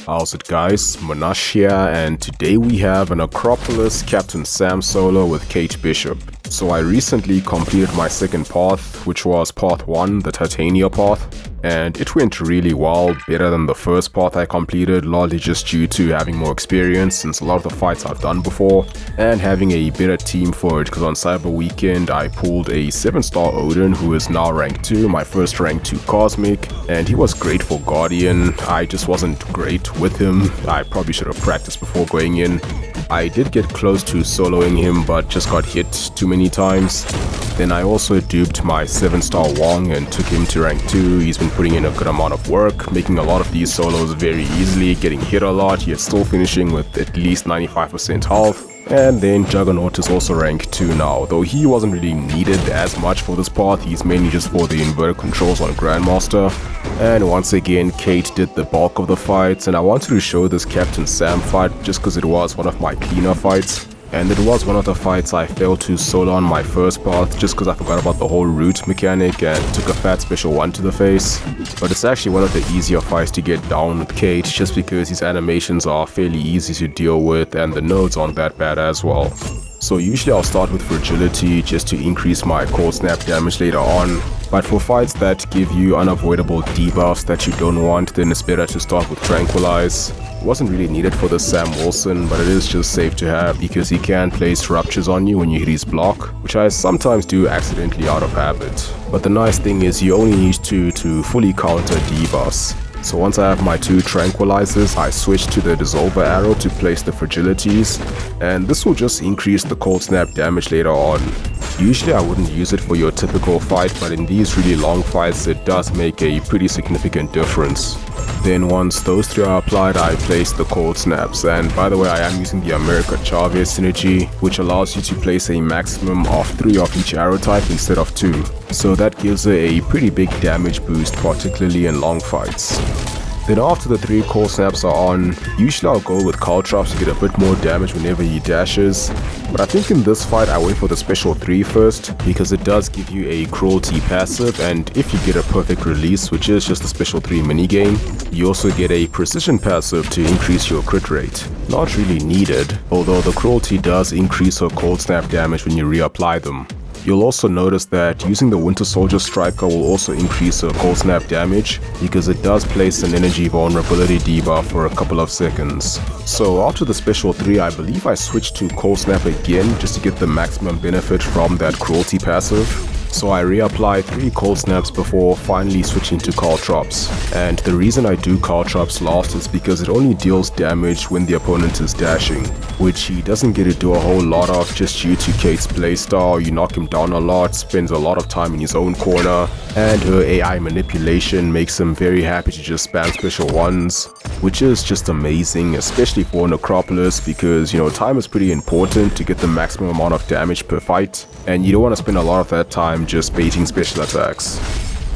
How's it guys, Munash here, and today we have a Necropolis Captain Sam solo with Kate Bishop. So I recently completed my second path, which was path 1, the Titania path, and it went really well, better than the first path I completed, largely just due to having more experience since a lot of the fights I've done before, and having a better team for it, because on Cyber Weekend I pulled a 7-star Odin who is now rank 2, my first rank 2 Cosmic, and he was great for Guardian. I just wasn't great with him. I probably should have practiced before going in. I did get close to soloing him, but just got hit too many times. Then I also duped my 7-star Wong and took him to rank 2. He's been putting in a good amount of work, making a lot of these solos very easily, getting hit a lot, yet still finishing with at least 95% health. And then Juggernaut is also rank 2 now, though he wasn't really needed as much for this path. He's mainly just for the inverted controls on Grandmaster. And once again, Kate did the bulk of the fights, and I wanted to show this Captain Sam fight just because it was one of my cleaner fights. And it was one of the fights I failed to solo on my first path just because I forgot about the whole root mechanic and took a fat special 1 to the face. But it's actually one of the easier fights to get down with Kate just because his animations are fairly easy to deal with and the nodes aren't that bad as well. So usually I'll start with Fragility just to increase my cold snap damage later on. But for fights that give you unavoidable debuffs that you don't want, then it's better to start with Tranquilize. It wasn't really needed for the Sam Wilson, but it is just safe to have because he can place ruptures on you when you hit his block, which I sometimes do accidentally out of habit. But the nice thing is you only need to fully counter debuffs. So once I have my 2 tranquilizers, I switch to the dissolver arrow to place the fragilities, and this will just increase the cold snap damage later on. Usually I wouldn't use it for your typical fight, but in these really long fights it does make a pretty significant difference. Then once those 3 are applied, I place the cold snaps, and by the way I am using the America Chavez synergy, which allows you to place a maximum of 3 of each arrow type instead of 2. So that gives her a pretty big damage boost, particularly in long fights. Then after the 3 cold snaps are on, usually I'll go with Caltrops to get a bit more damage whenever he dashes. But I think in this fight I went for the special 3 first, because it does give you a cruelty passive, and if you get a perfect release, which is just a special 3 minigame, you also get a precision passive to increase your crit rate. Not really needed, although the cruelty does increase her cold snap damage when you reapply them. You'll also notice that using the Winter Soldier Striker will also increase her cold snap damage because it does place an energy vulnerability debuff for a couple of seconds. So after the special 3, I believe I switched to cold snap again just to get the maximum benefit from that cruelty passive. So I reapply 3 cold snaps before finally switching to Caltrops. And the reason I do Caltrops last is because it only deals damage when the opponent is dashing, which he doesn't get to do a whole lot of just due to Kate's playstyle. You knock him down a lot, spends a lot of time in his own corner, and her AI manipulation makes him very happy to just spam special 1s, which is just amazing, especially for Necropolis, because time is pretty important to get the maximum amount of damage per fight, and you don't want to spend a lot of that time just baiting special attacks.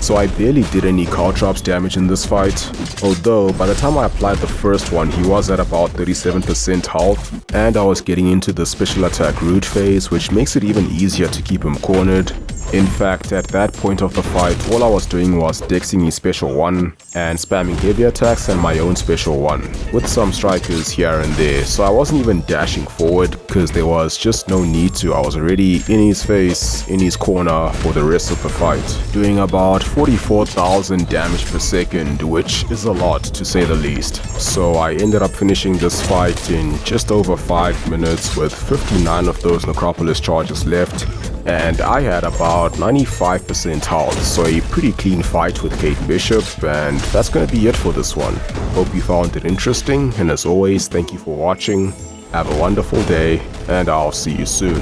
So I barely did any Caltrops damage in this fight, although by the time I applied the first one he was at about 37% health, and I was getting into the special attack root phase, which makes it even easier to keep him cornered. In fact, at that point of the fight, all I was doing was dexing his special 1 and spamming heavy attacks and my own special 1, with some strikers here and there, so I wasn't even dashing forward because there was just no need to. I was already in his face, in his corner for the rest of the fight, doing about 44,000 damage per second, which is a lot to say the least. So I ended up finishing this fight in just over 5 minutes with 59 of those Necropolis charges left, and I had about 95% health, so a pretty clean fight with Kate Bishop, and that's gonna be it for this one. Hope you found it interesting, and as always, thank you for watching. Have a wonderful day, and I'll see you soon.